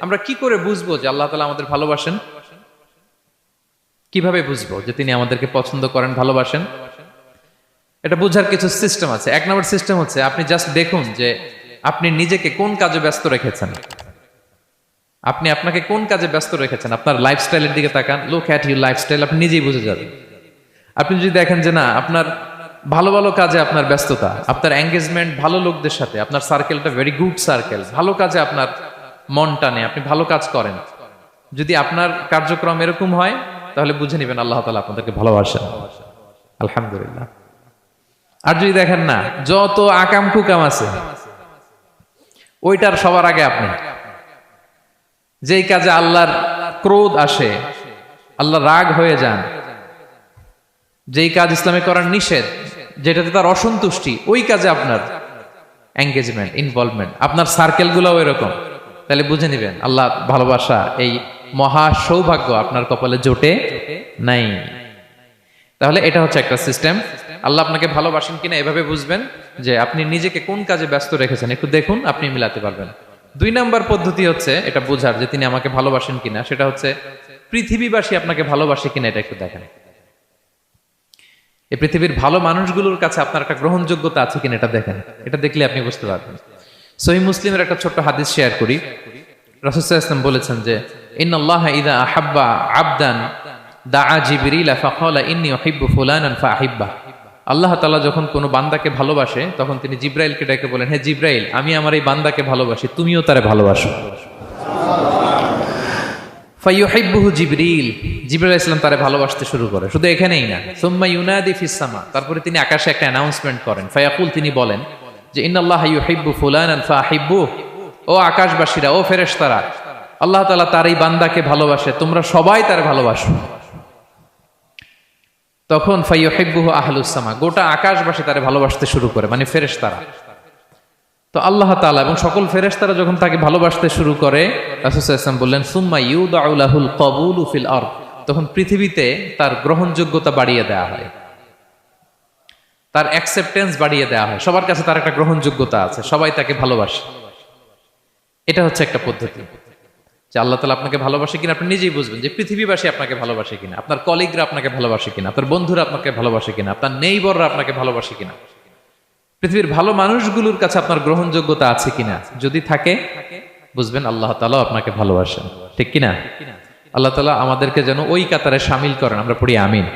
আমরা কি করে বুঝবো যে আল্লাহ তাআলা আমাদের ভালোবাসেন? কিভাবে বুঝবো যে তিনি আমাদেরকে পছন্দ করেন, ভালোবাসেন? এটা বোঝার কিছু সিস্টেম আছে। এক নম্বর সিস্টেম হচ্ছে আপনি জাস্ট দেখুন যে আপনি নিজেকে কোন কাজে ব্যস্ত রেখেছেন। আপনি আপনাকে কোন কাজে ব্যস্ত রেখেছেন, আপনার লাইফস্টাইলের দিকে তাকান, লুক অ্যাট ইউর লাইফস্টাইল, আপনি নিজেই বুঝে যাবেন। আপনি যদি দেখেন যে না, আপনার ভালো ভালো কাজে আপনার ব্যস্ততা, আপনার এঙ্গেজমেন্ট ভালো লোকদের সাথে, আপনার সার্কেলটা ভেরি গুড সার্কেল, ভালো কাজে আপনার মন টানে, আপনি ভালো কাজ করেন, যদি আপনার কার্যক্রম এরকম হয়, তাহলে বুঝে নেবেন আল্লাহ তাআলা আপনাদেরকে ভালোবাসেন। আলহামদুলিল্লাহ। আর যদি দেখেন না, যত আকাম কুকাম আছে ওইটার সবার আগে আপনি, যেই কাজে আল্লাহর ক্রোধ আসে, আল্লাহ রাগ হয়ে যান, যেই কাজ ইসলামে করার নিষেধ, যেটাতে তার অসন্তুষ্টি, ওই কাজে আপনার এঙ্গেজমেন্ট, ইনভলভমেন্ট, আপনার সার্কেল গুলাও এরকম, তাহলে বুঝে নিবেন আল্লাহ ভালোবাসা, এই মহা সৌভাগ্য আপনার কপালে জোটে নাই। তাহলে এটা হচ্ছে একটা সিস্টেম। আল্লাহ আপনাকে ভালোবাসেন কিনা এভাবে বুঝবেন যে আপনি নিজেকে কোন কাজে ব্যস্ত রেখেছেন, একটু দেখুন, আপনি মিলাতে পারবেন। দুই নাম্বার পদ্ধতি হচ্ছে এটা বোঝার যে তিনি আমাকে ভালোবাসেন কিনা, সেটা হচ্ছে পৃথিবীবাসী আপনাকে ভালোবাসে কিনা, এটা একটু দেখেন। এই পৃথিবীর ভালো মানুষগুলোর কাছে আপনার একটা গ্রহণযোগ্যতা আছে কিনা, এটা দেখেন। এটা দেখলে আপনি বুঝতে পারবেন। সহিহ মুসলিমের একটা ছোট্ট হাদিস শেয়ার করি। রাসূল সাল্লাল্লাহু আলাইহি ওয়াসাল্লাম বলেছেন যে ইন্নাল্লাহা ইযা আহাব্বা আবদান দাআ জিবরিল ফাকালা ইন্নী উহিব্বু ফুলানান ফাআহিব্বা। আল্লাহ তাআলা যখন কোনো বান্দাকে ভালোবাসে, তখন তিনি জিবরাইলকে ডেকে বলেন, হে জিবরাইল, আমি আমার এই বান্দাকে ভালোবাসি, তুমিও তারে ভালোবাসো। ফায়ুহিব্বুহু জিবরিল, জিবরাইল আলাইহিস সালাম তারে ভালোবাসতে শুরু করে। শুধু এখানেই না, সুম্মা ইউনাদি ফিস সামা, তারপরে তিনি আকাশে একটা অ্যানাউন্সমেন্ট করেন। ফায়াকুল, তিনি বলেন যে ইন্নাল্লাহা ইউহিব্বু ফুলানান ফাআহিব্বু, ও আকাশবাসীরা, ও ফেরেশতারা, আল্লাহ তাআলা তার এই বান্দাকে ভালোবাসে, তোমরা সবাই তার ভালোবাসো। তখন ফায়ুহিব্বুহু আহলুস সামা, গোটা আকাশবাসী তারে ভালোবাসতে শুরু করে, মানে ফেরেশতারা। তো আল্লাহ তাআলা এবং সকল ফেরেশতারা যখন তাকে ভালোবাসতে শুরু করে, রাসূল সাল্লাল্লাহু আলাইহি ওয়াসাল্লাম বললেন সুম্মা ইউদাউ লাহুল কবুলু ফিল আরদ, তখন পৃথিবীতে তার গ্রহণযোগ্যতা বাড়িয়ে দেওয়া হয়, তার অ্যাকসেপ্টেন্স বাড়িয়ে দেওয়া হয়, সবার কাছে তার একটা গ্রহণযোগ্যতা আছে, সবাই তাকে ভালোবাসে। এটা হচ্ছে একটা পদ্ধতি যে আল্লাহ তাআলা আপনাকে ভালোবাসে কিনা আপনি নিজেই বুঝবেন, যে পৃথিবীবাসী আপনাকে ভালোবাসে কিনা, আপনার কলিগরা আপনাকে ভালোবাসে কিনা, আপনার বন্ধুরা আপনাকে ভালোবাসে কিনা, আপনার নেইবররা আপনাকে ভালোবাসে কিনা, পৃথিবীর ভালো মানুষগুলোর কাছে আপনার গ্রহণযোগ্যতা আছে কিনা। যদি থাকে, বুঝবেন আল্লাহ তাআলা আপনাকে ভালোবাসেন। ঠিক কিনা? আল্লাহ তাআলা আমাদেরকে যেন ওই কাতারে শামিল করেন। আমরা পড়ি আমিন।